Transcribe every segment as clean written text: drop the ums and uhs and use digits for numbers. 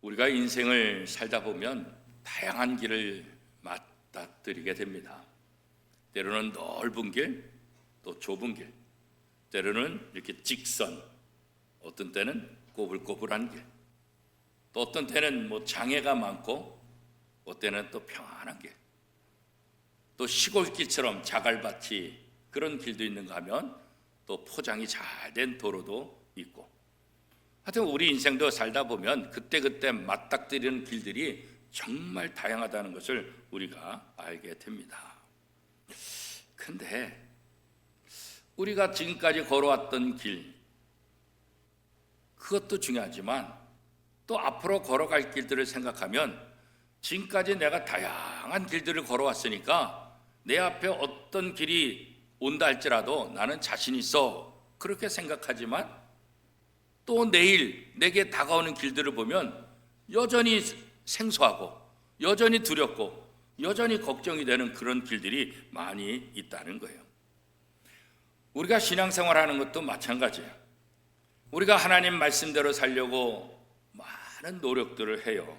우리가 인생을 살다 보면 다양한 길을 맞닥뜨리게 됩니다. 때로는 넓은 길, 또 좁은 길, 때로는 이렇게 직선, 어떤 때는 꼬불꼬불한 길, 또 어떤 때는 장애가 많고 어떤 때는 또 평안한 길, 또 시골길처럼 자갈밭이 그런 길도 있는가 하면 또 포장이 잘 된 도로도 있고, 하여튼 우리 인생도 살다 보면 그때그때 맞닥뜨리는 길들이 정말 다양하다는 것을 우리가 알게 됩니다. 근데 우리가 지금까지 걸어왔던 길, 그것도 중요하지만 또 앞으로 걸어갈 길들을 생각하면 지금까지 내가 다양한 길들을 걸어왔으니까 내 앞에 어떤 길이 온다 할지라도 나는 자신 있어, 그렇게 생각하지만 또 내일 내게 다가오는 길들을 보면 여전히 생소하고 여전히 두렵고 여전히 걱정이 되는 그런 길들이 많이 있다는 거예요. 우리가 신앙생활하는 것도 마찬가지예요. 우리가 하나님 말씀대로 살려고 많은 노력들을 해요.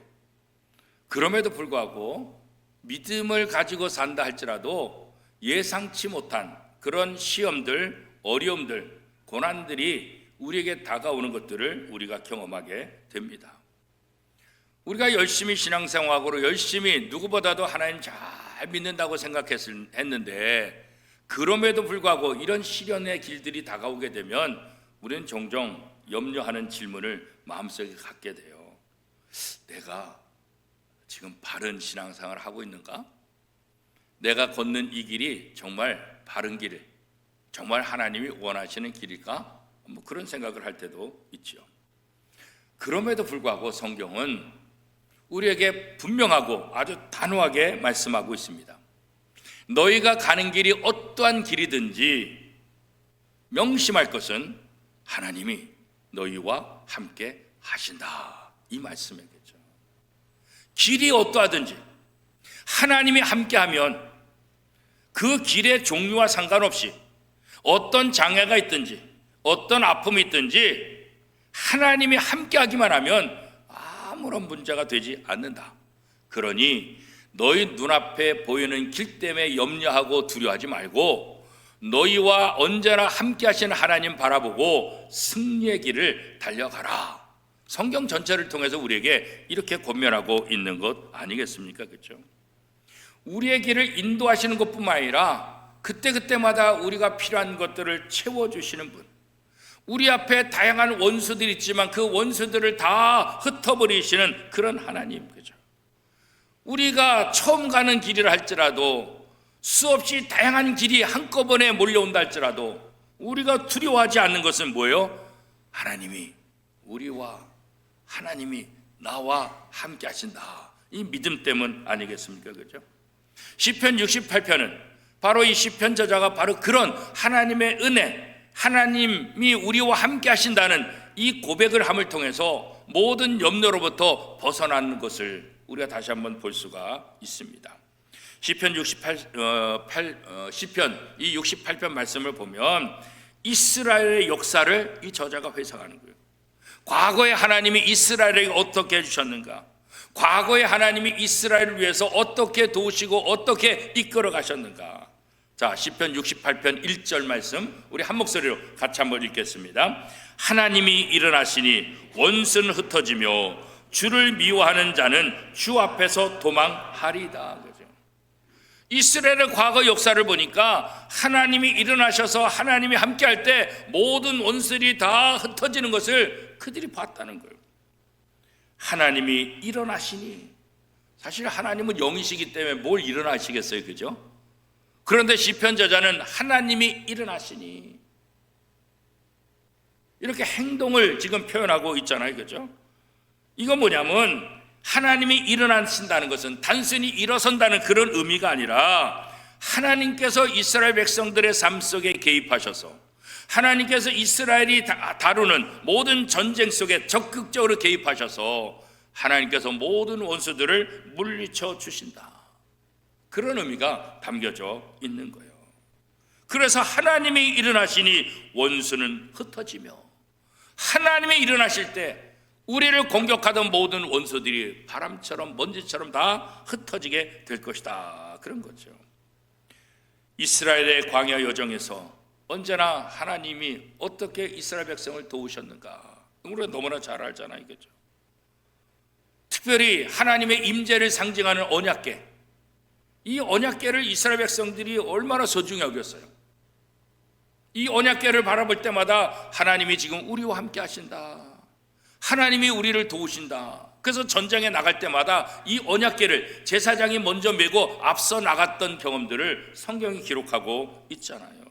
그럼에도 불구하고 믿음을 가지고 산다 할지라도 예상치 못한 그런 시험들, 어려움들, 고난들이 우리에게 다가오는 것들을 우리가 경험하게 됩니다. 우리가 열심히 신앙생활하고 열심히 누구보다도 하나님 잘 믿는다고 생각했는데 그럼에도 불구하고 이런 시련의 길들이 다가오게 되면 우리는 종종 염려하는 질문을 마음속에 갖게 돼요. 내가 지금 바른 신앙생활을 하고 있는가? 내가 걷는 이 길이 정말 바른 길, 정말 하나님이 원하시는 길일까? 그런 생각을 할 때도 있죠. 그럼에도 불구하고 성경은 우리에게 분명하고 아주 단호하게 말씀하고 있습니다. 너희가 가는 길이 어떠한 길이든지 명심할 것은 하나님이 너희와 함께 하신다, 이 말씀이겠죠. 길이 어떠하든지 하나님이 함께하면 그 길의 종류와 상관없이 어떤 장애가 있든지 어떤 아픔이 있든지 하나님이 함께하기만 하면 아무런 문제가 되지 않는다. 그러니 너희 눈앞에 보이는 길 때문에 염려하고 두려워하지 말고 너희와 언제나 함께 하시는 하나님 바라보고 승리의 길을 달려가라. 성경 전체를 통해서 우리에게 이렇게 권면하고 있는 것 아니겠습니까? 그렇죠? 우리의 길을 인도하시는 것뿐만 아니라 그때그때마다 우리가 필요한 것들을 채워주시는 분, 우리 앞에 다양한 원수들이 있지만 그 원수들을 다 흩어버리시는 그런 하나님, 그죠? 우리가 처음 가는 길이라 할지라도 수없이 다양한 길이 한꺼번에 몰려온다 할지라도 우리가 두려워하지 않는 것은 뭐예요? 하나님이 우리와, 하나님이 나와 함께 하신다, 이 믿음 때문 아니겠습니까? 그죠? 시편 68편은 바로 이 시편 저자가 바로 그런 하나님의 은혜, 하나님이 우리와 함께 하신다는 이 고백을 함을 통해서 모든 염려로부터 벗어나는 것을 우리가 다시 한번 볼 수가 있습니다. 시편 68편 말씀을 보면 이스라엘의 역사를 이 저자가 회상하는 거예요. 과거에 하나님이 이스라엘에게 어떻게 해주셨는가, 과거에 하나님이 이스라엘을 위해서 어떻게 도우시고 어떻게 이끌어 가셨는가. 자, 시편 68편 1절 말씀 우리 한 목소리로 같이 한번 읽겠습니다. 하나님이 일어나시니 원수는 흩어지며 주를 미워하는 자는 주 앞에서 도망하리다. 그죠? 이스라엘의 과거 역사를 보니까 하나님이 일어나셔서 하나님이 함께할 때 모든 원수들이 다 흩어지는 것을 그들이 봤다는 거예요. 하나님이 일어나시니, 사실 하나님은 영이시기 때문에 뭘 일어나시겠어요, 그죠? 그런데 시편 저자는 하나님이 일어나시니 이렇게 행동을 지금 표현하고 있잖아요, 그죠? 이건 뭐냐면 하나님이 일어나신다는 것은 단순히 일어선다는 그런 의미가 아니라 하나님께서 이스라엘 백성들의 삶 속에 개입하셔서 하나님께서 이스라엘이 다루는 모든 전쟁 속에 적극적으로 개입하셔서 하나님께서 모든 원수들을 물리쳐 주신다, 그런 의미가 담겨져 있는 거예요. 그래서 하나님이 일어나시니 원수는 흩어지며, 하나님이 일어나실 때 우리를 공격하던 모든 원수들이 바람처럼 먼지처럼 다 흩어지게 될 것이다. 그런 거죠. 이스라엘의 광야 여정에서 언제나 하나님이 어떻게 이스라엘 백성을 도우셨는가, 우리가 너무나 잘 알잖아요. 그죠? 특별히 하나님의 임재를 상징하는 언약궤, 이 언약궤를 이스라엘 백성들이 얼마나 소중히 여겼어요. 이 언약궤를 바라볼 때마다 하나님이 지금 우리와 함께 하신다, 하나님이 우리를 도우신다. 그래서 전쟁에 나갈 때마다 이 언약궤를 제사장이 먼저 메고 앞서 나갔던 경험들을 성경이 기록하고 있잖아요.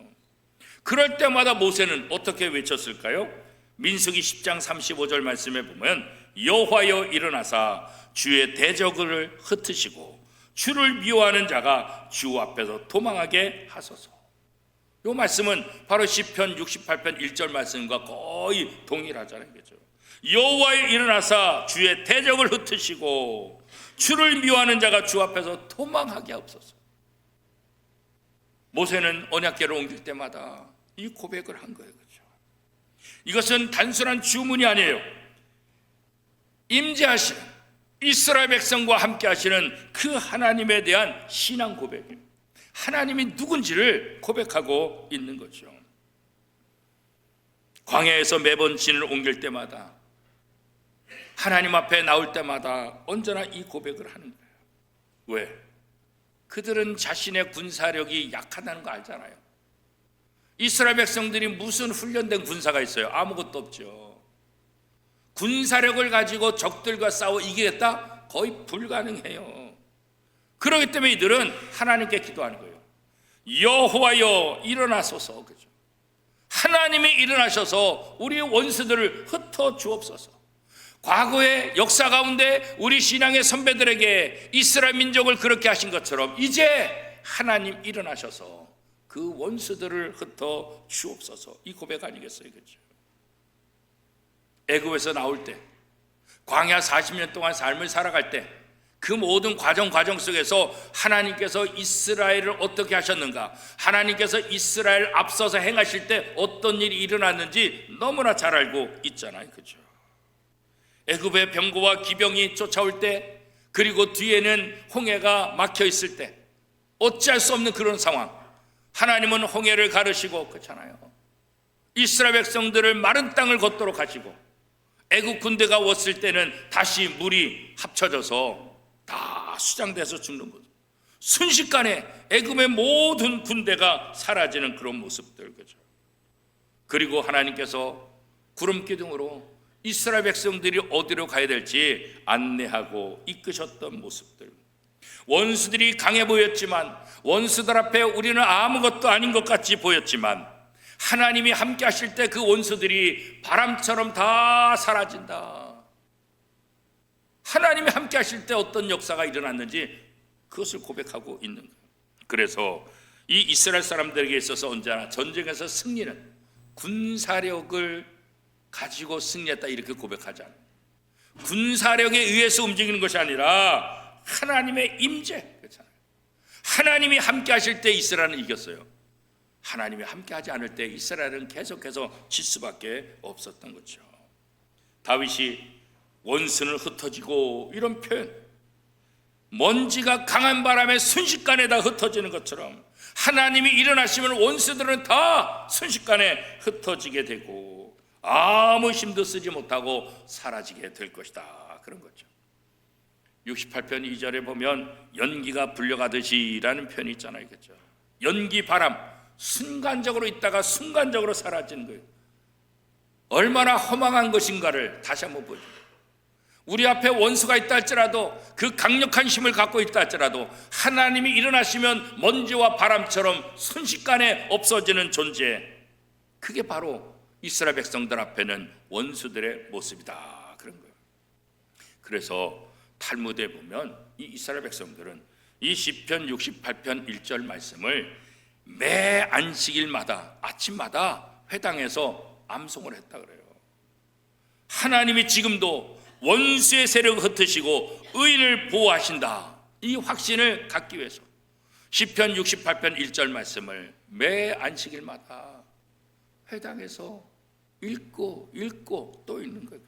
그럴 때마다 모세는 어떻게 외쳤을까요? 민수기 10장 35절 말씀에 보면 여호와여 일어나사 주의 대적을 흩으시고 주를 미워하는 자가 주 앞에서 도망하게 하소서. 이 말씀은 바로 시편 68편 1절 말씀과 거의 동일하잖아요. 그죠? 여호와여 일어나사 주의 대적을 흩으시고 주를 미워하는 자가 주 앞에서 도망하게 하옵소서. 모세는 언약궤를 옮길 때마다 이 고백을 한 거예요. 그렇죠? 이것은 단순한 주문이 아니에요. 임재하시는 이스라엘 백성과 함께 하시는 그 하나님에 대한 신앙 고백이에요. 하나님이 누군지를 고백하고 있는 거죠. 광야에서 매번 진을 옮길 때마다, 하나님 앞에 나올 때마다 언제나 이 고백을 하는 거예요. 왜? 그들은 자신의 군사력이 약하다는 거 알잖아요. 이스라엘 백성들이 무슨 훈련된 군사가 있어요? 아무것도 없죠. 군사력을 가지고 적들과 싸워 이기겠다? 거의 불가능해요. 그렇기 때문에 이들은 하나님께 기도하는 거예요. 여호와여 일어나소서. 그죠? 하나님이 일어나셔서 우리의 원수들을 흩어 주옵소서. 과거의 역사 가운데 우리 신앙의 선배들에게 이스라엘 민족을 그렇게 하신 것처럼 이제 하나님 일어나셔서 그 원수들을 흩어 주옵소서. 이 고백 아니겠어요? 그렇죠? 애굽에서 나올 때, 광야 40년 동안 삶을 살아갈 때, 그 모든 과정 속에서 하나님께서 이스라엘을 어떻게 하셨는가, 하나님께서 이스라엘 앞서서 행하실 때 어떤 일이 일어났는지 너무나 잘 알고 있잖아요. 그렇죠? 애굽의 병거와 기병이 쫓아올 때, 그리고 뒤에는 홍해가 막혀 있을 때, 어찌할 수 없는 그런 상황, 하나님은 홍해를 가르시고, 그렇잖아요. 이스라엘 백성들을 마른 땅을 걷도록 하시고, 애굽 군대가 왔을 때는 다시 물이 합쳐져서 다 수장돼서 죽는 거죠. 순식간에 애굽의 모든 군대가 사라지는 그런 모습들. 그죠? 그리고 하나님께서 구름 기둥으로 이스라엘 백성들이 어디로 가야 될지 안내하고 이끄셨던 모습들. 원수들이 강해 보였지만, 원수들 앞에 우리는 아무것도 아닌 것 같이 보였지만, 하나님이 함께 하실 때 그 원수들이 바람처럼 다 사라진다. 하나님이 함께 하실 때 어떤 역사가 일어났는지 그것을 고백하고 있는 거예요. 그래서 이 이스라엘 사람들에게 있어서 언제나 전쟁에서 승리는 군사력을 가지고 승리했다, 이렇게 고백하잖아요. 군사력에 의해서 움직이는 것이 아니라 하나님의 임재. 그렇잖아요. 하나님이 함께 하실 때 이스라엘은 이겼어요. 하나님이 함께 하지 않을 때 이스라엘은 계속해서 질 수밖에 없었던 거죠. 다윗이 원수는 흩어지고 이런 표현, 먼지가 강한 바람에 순식간에 다 흩어지는 것처럼 하나님이 일어나시면 원수들은 다 순식간에 흩어지게 되고 아무 힘도 쓰지 못하고 사라지게 될 것이다, 그런 거죠. 68편 2절에 보면 연기가 불려가듯이 라는 표현이 있잖아요. 그렇죠? 연기, 바람, 순간적으로 있다가 순간적으로 사라지는 거예요. 얼마나 허망한 것인가를 다시 한번 보여줍니다. 우리 앞에 원수가 있다 할지라도, 그 강력한 힘을 갖고 있다 할지라도 하나님이 일어나시면 먼지와 바람처럼 순식간에 없어지는 존재, 그게 바로 이스라엘 백성들 앞에는 원수들의 모습이다, 그런 거예요. 그래서 탈무드에 보면 이 이스라엘 백성들은 이 시편 68편 1절 말씀을 매 안식일마다 아침마다 회당에서 암송을 했다 그래요. 하나님이 지금도 원수의 세력을 흩으시고 의인을 보호하신다, 이 확신을 갖기 위해서 시편 68편 1절 말씀을 매 안식일마다 회당에서 읽고 또 읽는 거죠.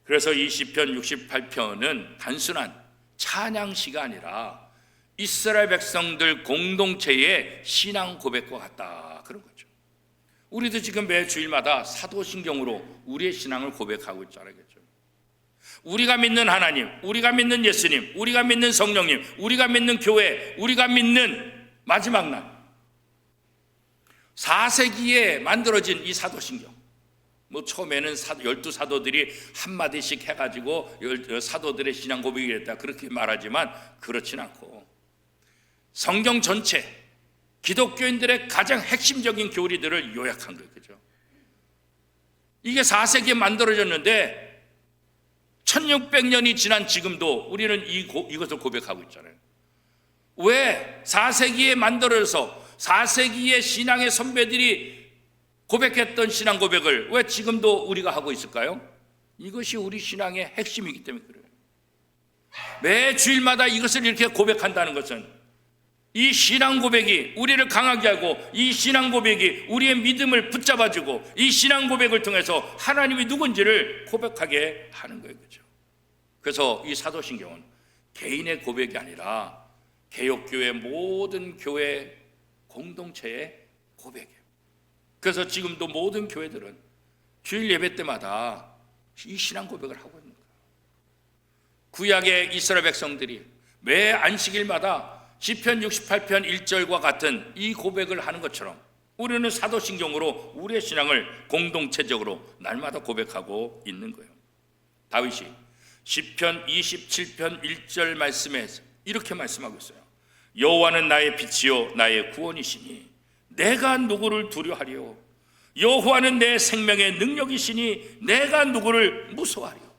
그래서 이 시편 68편은 단순한 찬양시가 아니라 이스라엘 백성들 공동체의 신앙 고백과 같다, 그런 거죠. 우리도 지금 매 주일마다 사도신경으로 우리의 신앙을 고백하고 있잖아요. 우리가 믿는 하나님, 우리가 믿는 예수님, 우리가 믿는 성령님, 우리가 믿는 교회, 우리가 믿는 마지막 날, 4세기에 만들어진 이 사도신경, 처음에는 12사도들이 한마디씩 해가지고 사도들의 신앙 고백이 됐다, 그렇게 말하지만 그렇진 않고 성경 전체 기독교인들의 가장 핵심적인 교리들을 요약한 거예요. 그죠? 이게 4세기에 만들어졌는데 1600년이 지난 지금도 우리는 이것을 고백하고 있잖아요. 왜 4세기에 만들어져서 4세기의 신앙의 선배들이 고백했던 신앙 고백을 왜 지금도 우리가 하고 있을까요? 이것이 우리 신앙의 핵심이기 때문에 그래요. 매 주일마다 이것을 이렇게 고백한다는 것은 이 신앙 고백이 우리를 강하게 하고, 이 신앙 고백이 우리의 믿음을 붙잡아주고, 이 신앙 고백을 통해서 하나님이 누군지를 고백하게 하는 거예요. 그렇죠? 그래서 이 사도신경은 개인의 고백이 아니라 개혁교회 모든 교회 공동체의 고백이에요. 그래서 지금도 모든 교회들은 주일 예배 때마다 이 신앙 고백을 하고 있는 거예요. 구약의 이스라엘 백성들이 매 안식일마다 시편 68편 1절과 같은 이 고백을 하는 것처럼 우리는 사도신경으로 우리의 신앙을 공동체적으로 날마다 고백하고 있는 거예요. 다윗이 시편 27편 1절 말씀에서 이렇게 말씀하고 있어요. 여호와는 나의 빛이요 나의 구원이시니 내가 누구를 두려워하리요. 여호와는 내 생명의 능력이시니 내가 누구를 무서워하리요.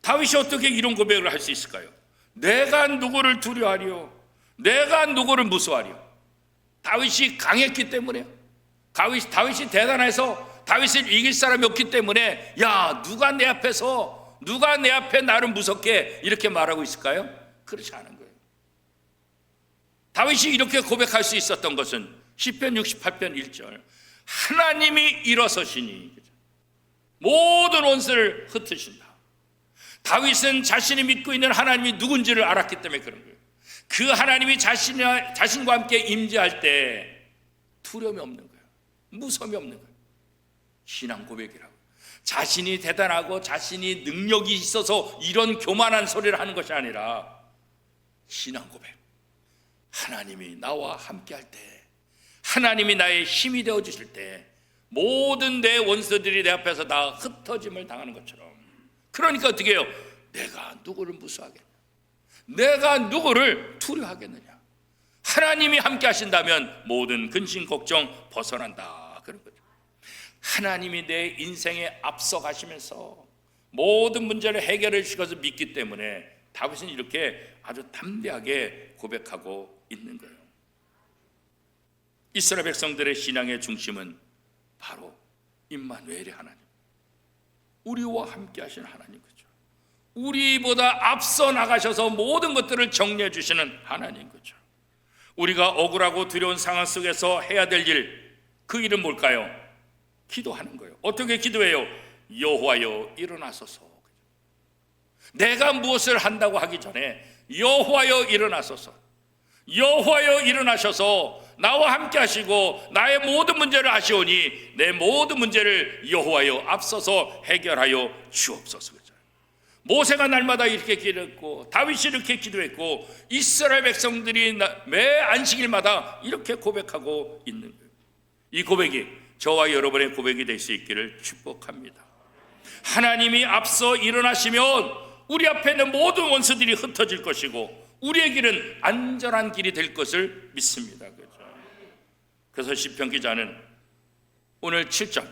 다윗이 어떻게 이런 고백을 할 수 있을까요? 내가 누구를 두려워하리요, 내가 누구를 무서워하리요. 다윗이 강했기 때문에, 다윗이 대단해서 다윗을 이길 사람이 없기 때문에, 야, 누가 내 앞에 나를 무섭게 이렇게 말하고 있을까요? 그렇지 않은 거예요. 다윗이 이렇게 고백할 수 있었던 것은 시편 68편 1절, 하나님이 일어서시니 모든 원수를 흩으신다. 다윗은 자신이 믿고 있는 하나님이 누군지를 알았기 때문에 그런 거예요. 그 하나님이 자신과 함께 임재할 때 두려움이 없는 거예요. 무서움이 없는 거예요. 신앙 고백이라고. 자신이 대단하고 자신이 능력이 있어서 이런 교만한 소리를 하는 것이 아니라 신앙 고백. 하나님이 나와 함께 할 때, 하나님이 나의 힘이 되어 주실 때 모든 내 원수들이 내 앞에서 다 흩어짐을 당하는 것처럼. 그러니까 어떻게 해요? 내가 누구를 무서워하겠냐? 내가 누구를 두려워하겠느냐? 하나님이 함께 하신다면 모든 근심 걱정 벗어난다, 그런 거죠. 하나님이 내 인생에 앞서 가시면서 모든 문제를 해결해 주실 것을 믿기 때문에 다윗은 이렇게 아주 담대하게 고백하고 있는 거예요. 이스라엘 백성들의 신앙의 중심은 바로 임마누엘의 하나님, 우리와 함께 하시는 하나님, 거죠. 우리보다 앞서 나가셔서 모든 것들을 정리해 주시는 하나님, 거죠. 우리가 억울하고 두려운 상황 속에서 해야 될 일, 그 일은 뭘까요? 기도하는 거예요. 어떻게 기도해요? 여호와여 일어나소서. 내가 무엇을 한다고 하기 전에 여호와여 일어나소서, 여호와여 일어나셔서 나와 함께 하시고 나의 모든 문제를 아시오니 내 모든 문제를 여호와여 앞서서 해결하여 주옵소서. 모세가 날마다 이렇게 기도했고 다윗이 이렇게 기도했고 이스라엘 백성들이 매 안식일마다 이렇게 고백하고 있는 거예요. 이 고백이 저와 여러분의 고백이 될 수 있기를 축복합니다. 하나님이 앞서 일어나시면 우리 앞에 있는 모든 원수들이 흩어질 것이고 우리의 길은 안전한 길이 될 것을 믿습니다. 그래서 시편 기자는 오늘 7절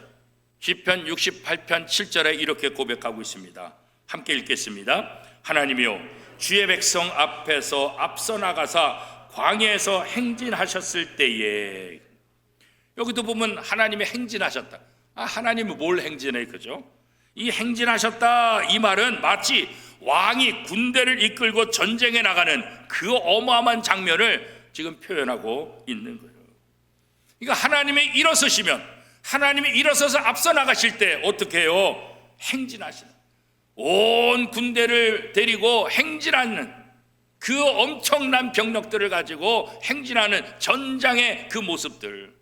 시편 68편 7절에 이렇게 고백하고 있습니다. 함께 읽겠습니다. 하나님이여 주의 백성 앞에서 앞서 나가사 광야에서 행진하셨을 때에, 여기도 보면 하나님이 행진하셨다. 하나님은 뭘 행진해? 그죠? 이 행진하셨다, 이 말은 마치 왕이 군대를 이끌고 전쟁에 나가는 그 어마어마한 장면을 지금 표현하고 있는 거예요. 그러니까 하나님이 일어서시면, 하나님이 일어서서 앞서 나가실 때 어떻게 해요? 행진하시는, 온 군대를 데리고 행진하는 그 엄청난 병력들을 가지고 행진하는 전장의 그 모습들,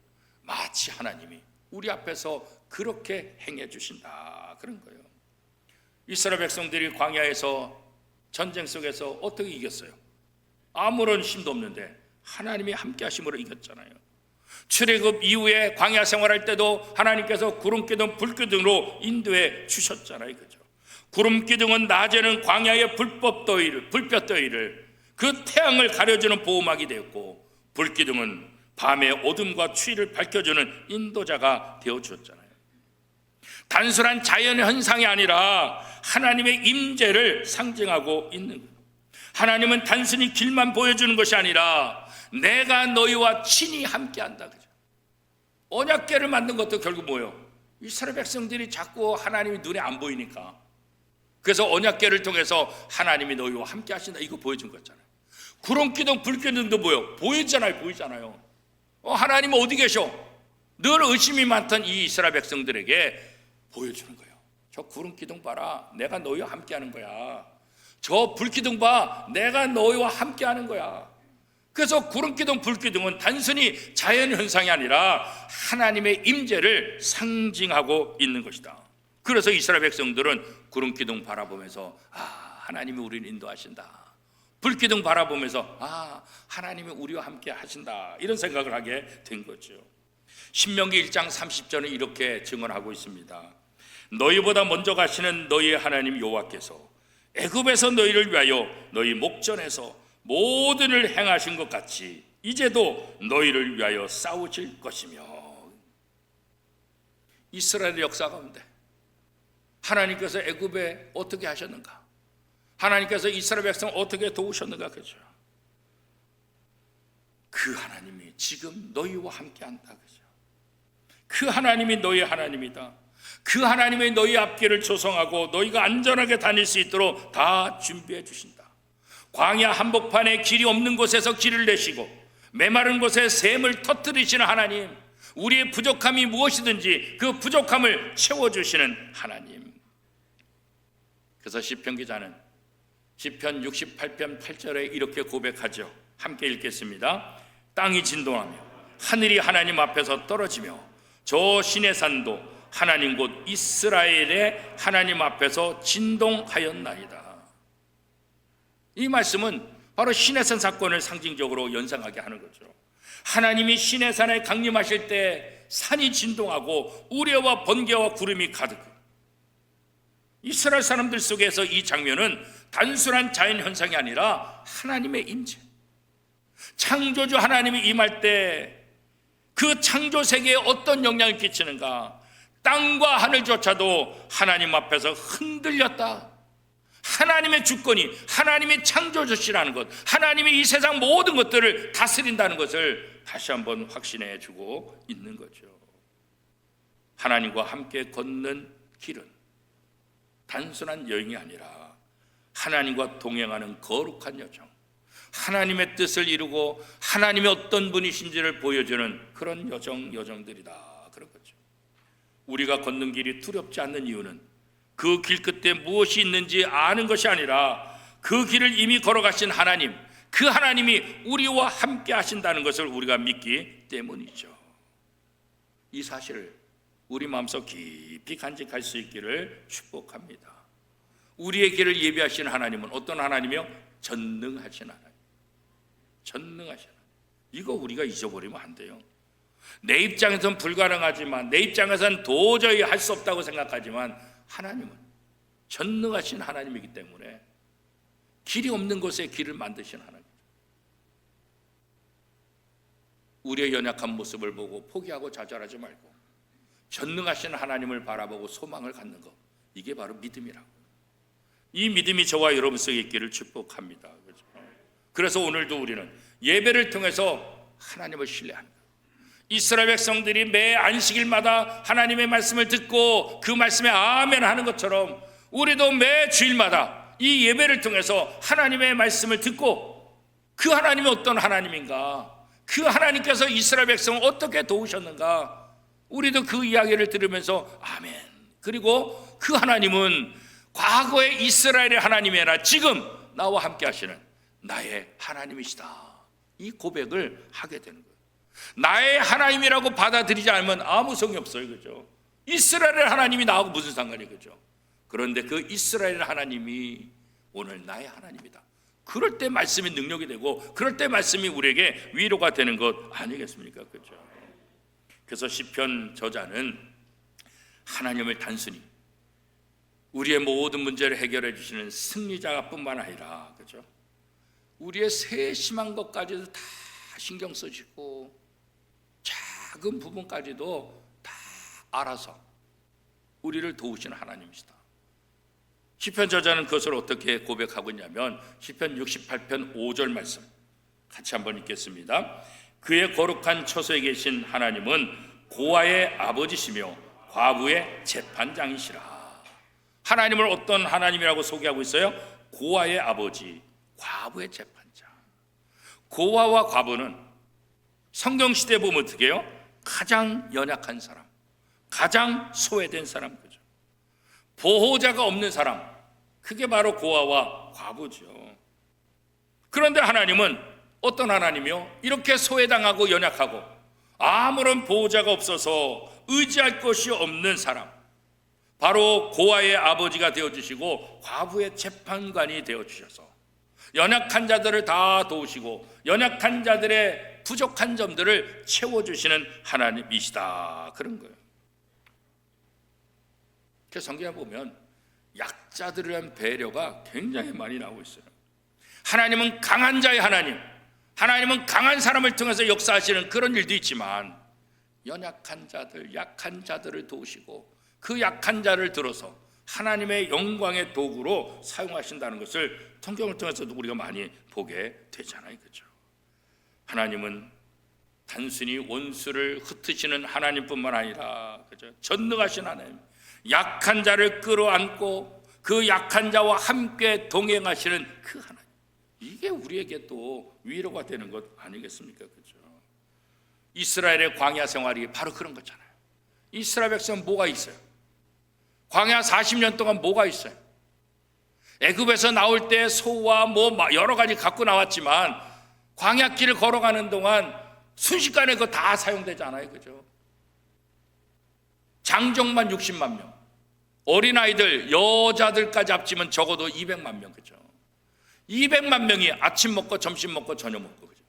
마치 하나님이 우리 앞에서 그렇게 행해 주신다, 그런 거예요. 이스라엘 백성들이 광야에서 전쟁 속에서 어떻게 이겼어요? 아무런 힘도 없는데 하나님이 함께 하심으로 이겼잖아요. 출애굽 이후에 광야 생활할 때도 하나님께서 구름기둥 불기둥으로 인도해 주셨잖아요. 그죠? 구름기둥은 낮에는 광야의 불볕 더위를 그 태양을 가려주는 보호막이 되었고, 불기둥은 밤의 어둠과 추위를 밝혀주는 인도자가 되어주었잖아요. 단순한 자연 현상이 아니라 하나님의 임재를 상징하고 있는 거예요. 하나님은 단순히 길만 보여주는 것이 아니라 내가 너희와 친히 함께한다, 그죠? 언약궤를 만든 것도 결국 뭐예요? 이스라엘 백성들이 자꾸 하나님이 눈에 안 보이니까, 그래서 언약궤를 통해서 하나님이 너희와 함께 하신다, 이거 보여준 거잖아요. 구름기둥 불기둥도 뭐예요? 보이잖아요. 하나님은 어디 계셔? 늘 의심이 많던 이 이스라엘 백성들에게 보여주는 거예요. 저 구름기둥 봐라, 내가 너희와 함께 하는 거야. 저 불기둥 봐, 내가 너희와 함께 하는 거야. 그래서 구름기둥 불기둥은 단순히 자연현상이 아니라 하나님의 임재를 상징하고 있는 것이다. 그래서 이스라엘 백성들은 구름기둥 바라보면서 하나님이 우리를 인도하신다, 불기둥 바라보면서 하나님이 우리와 함께 하신다, 이런 생각을 하게 된 거죠. 신명기 1장 30절은 이렇게 증언하고 있습니다. 너희보다 먼저 가시는 너희의 하나님 여호와께서 애굽에서 너희를 위하여 너희 목전에서 모든 일을 행하신 것 같이 이제도 너희를 위하여 싸우실 것이며. 이스라엘의 역사 가운데 하나님께서 애굽에 어떻게 하셨는가? 하나님께서 이스라엘 백성 어떻게 도우셨는가? 그죠? 그 하나님이 지금 너희와 함께한다, 그죠? 그 하나님이 너희의 하나님이다. 그 하나님의 너희 앞길을 조성하고 너희가 안전하게 다닐 수 있도록 다 준비해 주신다. 광야 한복판에 길이 없는 곳에서 길을 내시고 메마른 곳에 샘을 터뜨리시는 하나님, 우리의 부족함이 무엇이든지 그 부족함을 채워주시는 하나님. 그래서 시편 기자는 시편 68편 8절에 이렇게 고백하죠. 함께 읽겠습니다. 땅이 진동하며 하늘이 하나님 앞에서 떨어지며 저 시내산도 하나님 곧 이스라엘의 하나님 앞에서 진동하였나이다. 이 말씀은 바로 시내산 사건을 상징적으로 연상하게 하는 거죠. 하나님이 시내산에 강림하실 때 산이 진동하고 우레와 번개와 구름이 가득. 이스라엘 사람들 속에서 이 장면은 단순한 자연 현상이 아니라 하나님의 임재, 창조주 하나님이 임할 때 그 창조 세계에 어떤 영향을 끼치는가? 땅과 하늘조차도 하나님 앞에서 흔들렸다. 하나님의 주권이, 하나님의 창조주시라는 것, 하나님이 이 세상 모든 것들을 다스린다는 것을 다시 한번 확신해 주고 있는 거죠. 하나님과 함께 걷는 길은 단순한 여행이 아니라 하나님과 동행하는 거룩한 여정, 하나님의 뜻을 이루고 하나님의 어떤 분이신지를 보여주는 그런 여정들이다, 그런 거죠. 우리가 걷는 길이 두렵지 않는 이유는 그 길 끝에 무엇이 있는지 아는 것이 아니라 그 길을 이미 걸어가신 하나님, 그 하나님이 우리와 함께 하신다는 것을 우리가 믿기 때문이죠. 이 사실을 우리 마음속 깊이 간직할 수 있기를 축복합니다. 우리의 길을 예비하신 하나님은 어떤 하나님이요? 전능하신 하나님. 전능하신 하나님. 이거 우리가 잊어버리면 안 돼요. 내 입장에서는 불가능하지만, 내 입장에서는 도저히 할 수 없다고 생각하지만 하나님은 전능하신 하나님이기 때문에 길이 없는 곳에 길을 만드신 하나님. 우리의 연약한 모습을 보고 포기하고 좌절하지 말고 전능하신 하나님을 바라보고 소망을 갖는 것, 이게 바로 믿음이라고. 이 믿음이 저와 여러분 속에 있기를 축복합니다. 그래서 오늘도 우리는 예배를 통해서 하나님을 신뢰합니다. 이스라엘 백성들이 매 안식일마다 하나님의 말씀을 듣고 그 말씀에 아멘 하는 것처럼 우리도 매 주일마다 이 예배를 통해서 하나님의 말씀을 듣고 그 하나님이 어떤 하나님인가, 그 하나님께서 이스라엘 백성을 어떻게 도우셨는가, 우리도 그 이야기를 들으면서 아멘, 그리고 그 하나님은 과거의 이스라엘의 하나님이 아니라 지금 나와 함께 하시는 나의 하나님이시다. 이 고백을 하게 되는 거예요. 나의 하나님이라고 받아들이지 않으면 아무 성이 없어요. 그죠? 이스라엘의 하나님이 나하고 무슨 상관이, 그죠? 그런데 그 이스라엘 하나님이 오늘 나의 하나님이다. 그럴 때 말씀이 능력이 되고, 그럴 때 말씀이 우리에게 위로가 되는 것 아니겠습니까? 그죠? 그래서 시편 저자는 하나님을 단순히 우리의 모든 문제를 해결해 주시는 승리자뿐만 아니라, 그죠? 우리의 세심한 것까지도 다 신경 쓰시고 작은 부분까지도 다 알아서 우리를 도우시는 하나님이시다. 시편 저자는 그것을 어떻게 고백하고 있냐면 시편 68편 5절 말씀 같이 한번 읽겠습니다. 그의 거룩한 처소에 계신 하나님은 고아의 아버지시며 과부의 재판장이시라. 하나님을 어떤 하나님이라고 소개하고 있어요? 고아의 아버지, 과부의 재판장. 고아와 과부는 성경 시대에 보면 어떻게 해요? 가장 연약한 사람, 가장 소외된 사람, 그죠? 보호자가 없는 사람, 그게 바로 고아와 과부죠. 그런데 하나님은 어떤 하나님이요? 이렇게 소외당하고 연약하고 아무런 보호자가 없어서 의지할 것이 없는 사람, 바로 고아의 아버지가 되어주시고 과부의 재판관이 되어주셔서 연약한 자들을 다 도우시고 연약한 자들의 부족한 점들을 채워주시는 하나님이시다, 그런 거예요. 그래서 성경에 보면 약자들을 위한 배려가 굉장히 많이 나오고 있어요. 하나님은 강한 자의 하나님, 하나님은 강한 사람을 통해서 역사하시는 그런 일도 있지만 연약한 자들, 약한 자들을 도우시고 그 약한 자를 들어서 하나님의 영광의 도구로 사용하신다는 것을 성경을 통해서도 우리가 많이 보게 되잖아요. 그렇죠? 하나님은 단순히 원수를 흩으시는 하나님뿐만 아니라, 그렇죠? 전능하신 하나님, 약한 자를 끌어안고 그 약한 자와 함께 동행하시는 그 하나님, 이게 우리에게 또 위로가 되는 것 아니겠습니까? 그렇죠? 이스라엘의 광야 생활이 바로 그런 거잖아요. 이스라엘 백성은 뭐가 있어요? 광야 40년 동안 뭐가 있어요? 애굽에서 나올 때 소와 뭐 여러 가지 갖고 나왔지만 광야길을 걸어가는 동안 순식간에 그거 다 사용되잖아요. 그죠? 장정만 60만 명, 어린아이들, 여자들까지 합치면 적어도 200만 명, 그죠? 200만 명이 아침 먹고 점심 먹고 저녁 먹고, 그죠?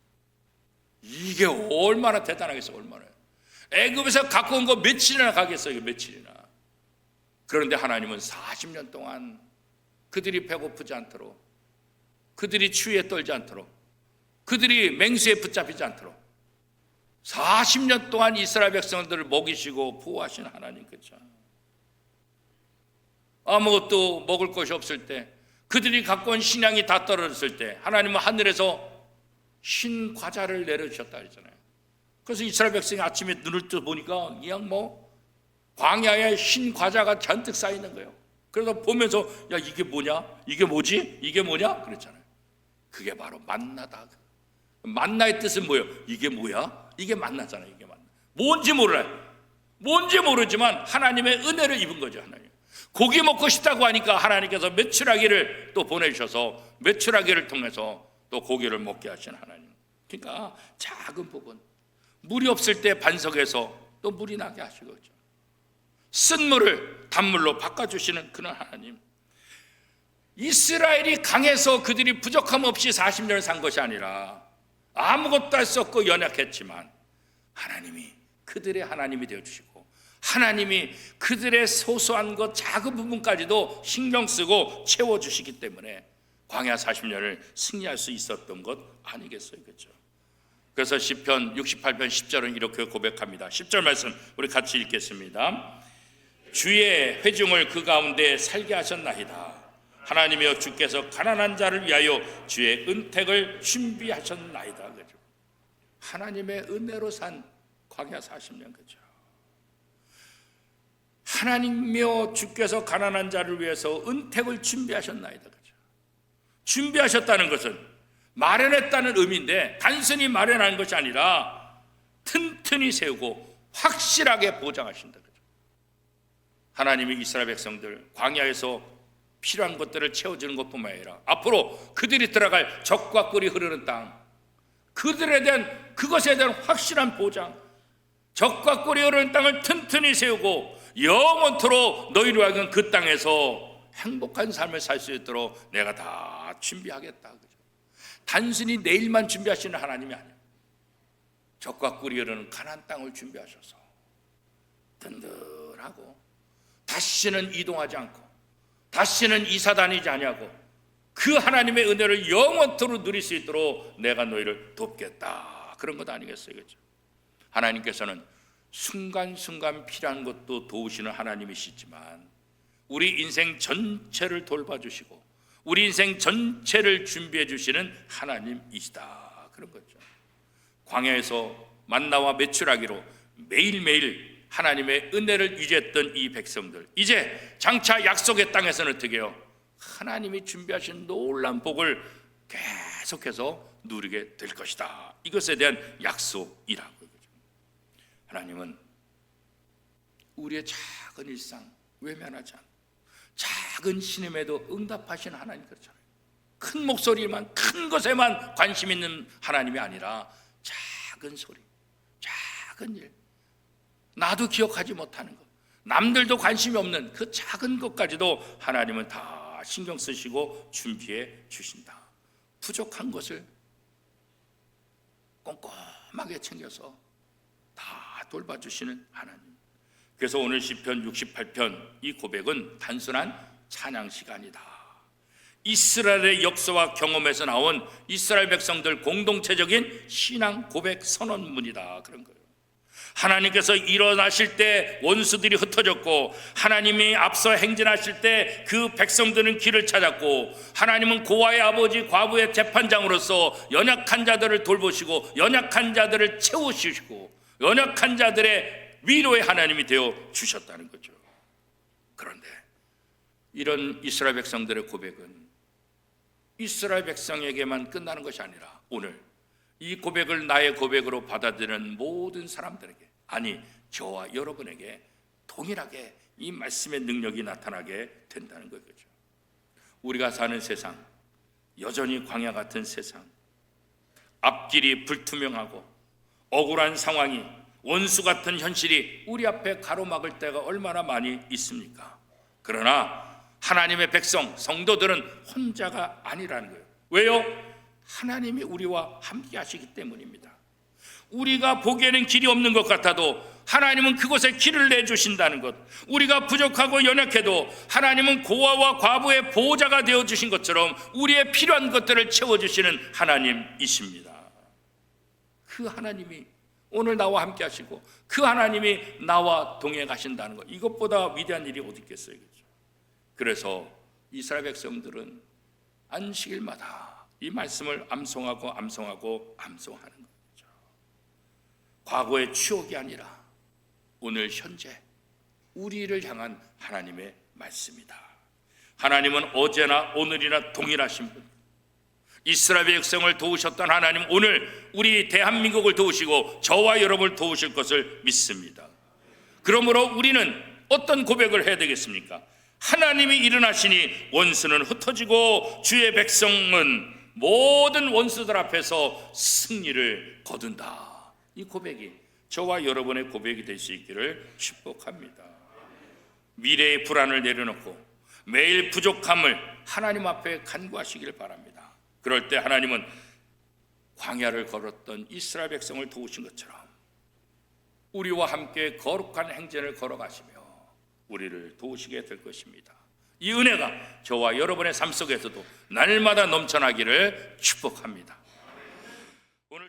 이게 얼마나 대단하겠어요, 얼마나. 애굽에서 갖고 온 거 며칠이나 가겠어요, 며칠이나. 그런데 하나님은 40년 동안 그들이 배고프지 않도록, 그들이 추위에 떨지 않도록, 그들이 맹수에 붙잡히지 않도록 40년 동안 이스라엘 백성들을 먹이시고 보호하신 하나님, 그렇죠? 아무것도 먹을 것이 없을 때, 그들이 갖고 온 식량이 다 떨어졌을 때 하나님은 하늘에서 신 과자를 내려주셨다 그랬잖아요. 그래서 이스라엘 백성이 아침에 눈을 떠 보니까 그냥 뭐 광야에 신 과자가 잔뜩 쌓여 있는 거예요. 그래서 보면서 야, 이게 뭐냐? 이게 뭐지? 이게 뭐냐? 그랬잖아요. 그게 바로 만나다. 만나의 뜻은 뭐예요? 이게 뭐야? 이게 만나잖아요. 이게 만나. 뭔지 몰라요. 뭔지 모르지만 하나님의 은혜를 입은 거죠. 하나님. 고기 먹고 싶다고 하니까 하나님께서 메추라기를 또 보내주셔서 메추라기를 통해서 또 고기를 먹게 하신 하나님. 그러니까 작은 부분, 물이 없을 때 반석에서 또 물이 나게 하시고, 쓴 물을 단물로 바꿔주시는 그런 하나님. 이스라엘이 강해서 그들이 부족함 없이 40년을 산 것이 아니라 아무것도 할 수 없고 연약했지만 하나님이 그들의 하나님이 되어주시고 하나님이 그들의 소소한 것, 작은 부분까지도 신경 쓰고 채워주시기 때문에 광야 40년을 승리할 수 있었던 것 아니겠어요? 그렇죠? 그래서 시편 68편 10절은 이렇게 고백합니다. 10절 말씀 우리 같이 읽겠습니다. 주의 회중을 그 가운데 살게 하셨나이다. 하나님이여, 주께서 가난한 자를 위하여 주의 은택을 준비하셨나이다. 그죠? 하나님의 은혜로 산 광야 40년, 그죠? 하나님이여, 주께서 가난한 자를 위해서 은택을 준비하셨나이다. 그죠? 준비하셨다는 것은 마련했다는 의미인데 단순히 마련한 것이 아니라 튼튼히 세우고 확실하게 보장하신다. 그죠? 하나님이 이스라엘 백성들 광야에서 필요한 것들을 채워주는 것뿐만 아니라 앞으로 그들이 들어갈 적과 꿀이 흐르는 땅, 그들에 대한 그것에 대한 확실한 보장, 적과 꿀이 흐르는 땅을 튼튼히 세우고 영원토록 너희로 하여금 그 땅에서 행복한 삶을 살 수 있도록 내가 다 준비하겠다. 그죠? 단순히 내일만 준비하시는 하나님이 아니에요. 적과 꿀이 흐르는 가나안 땅을 준비하셔서 든든하고 다시는 이동하지 않고 다시는 이사 다니지 아니하고 그 하나님의 은혜를 영원토록 누릴 수 있도록 내가 너희를 돕겠다. 그런 것 아니겠어요? 그렇죠? 하나님께서는 순간순간 필요한 것도 도우시는 하나님이시지만 우리 인생 전체를 돌봐주시고 우리 인생 전체를 준비해 주시는 하나님이시다. 그런 거죠. 광야에서 만나와 매출하기로 매일매일 하나님의 은혜를 유지했던 이 백성들, 이제 장차 약속의 땅에서는 어떻게 해요? 하나님이 준비하신 놀라운 복을 계속해서 누리게 될 것이다. 이것에 대한 약속이라고. 하나님은 우리의 작은 일상 외면하지 않고 작은 신음에도 응답하시는 하나님, 그렇잖아요. 큰 목소리만, 큰 것에만 관심 있는 하나님이 아니라 작은 소리, 작은 일, 나도 기억하지 못하는 것, 남들도 관심이 없는 그 작은 것까지도 하나님은 다 신경 쓰시고 준비해 주신다. 부족한 것을 꼼꼼하게 챙겨서 다 돌봐주시는 하나님. 그래서 오늘 시편 68편 이 고백은 단순한 찬양 시간이다. 이스라엘의 역사와 경험에서 나온 이스라엘 백성들 공동체적인 신앙 고백 선언문이다. 그런 거예요. 하나님께서 일어나실 때 원수들이 흩어졌고 하나님이 앞서 행진하실 때 그 백성들은 길을 찾았고 하나님은 고아의 아버지 과부의 재판장으로서 연약한 자들을 돌보시고 연약한 자들을 채우시고 연약한 자들의 위로의 하나님이 되어 주셨다는 거죠. 그런데 이런 이스라엘 백성들의 고백은 이스라엘 백성에게만 끝나는 것이 아니라 오늘 이 고백을 나의 고백으로 받아들이는 모든 사람들에게, 아니 저와 여러분에게 동일하게 이 말씀의 능력이 나타나게 된다는 거죠. 우리가 사는 세상, 여전히 광야 같은 세상, 앞길이 불투명하고 억울한 상황이, 원수 같은 현실이 우리 앞에 가로막을 때가 얼마나 많이 있습니까? 그러나 하나님의 백성, 성도들은 혼자가 아니라는 거예요. 왜요? 하나님이 우리와 함께 하시기 때문입니다. 우리가 보기에는 길이 없는 것 같아도 하나님은 그곳에 길을 내주신다는 것, 우리가 부족하고 연약해도 하나님은 고아와 과부의 보호자가 되어주신 것처럼 우리의 필요한 것들을 채워주시는 하나님이십니다. 그 하나님이 오늘 나와 함께 하시고 그 하나님이 나와 동행하신다는 것, 이것보다 위대한 일이 어디 있겠어요? 그래서 이스라엘 백성들은 안식일마다 이 말씀을 암송하고 암송하는 거죠. 과거의 추억이 아니라 오늘 현재 우리를 향한 하나님의 말씀이다. 하나님은 어제나 오늘이나 동일하신 분, 이스라엘 백성을 도우셨던 하나님, 오늘 우리 대한민국을 도우시고 저와 여러분을 도우실 것을 믿습니다. 그러므로 우리는 어떤 고백을 해야 되겠습니까? 하나님이 일어나시니 원수는 흩어지고 주의 백성은 모든 원수들 앞에서 승리를 거둔다. 이 고백이 저와 여러분의 고백이 될 수 있기를 축복합니다. 미래의 불안을 내려놓고 매일 부족함을 하나님 앞에 간구하시길 바랍니다. 그럴 때 하나님은 광야를 걸었던 이스라엘 백성을 도우신 것처럼 우리와 함께 거룩한 행진을 걸어가시며 우리를 도우시게 될 것입니다. 이 은혜가 저와 여러분의 삶 속에서도 날마다 넘쳐나기를 축복합니다. 오늘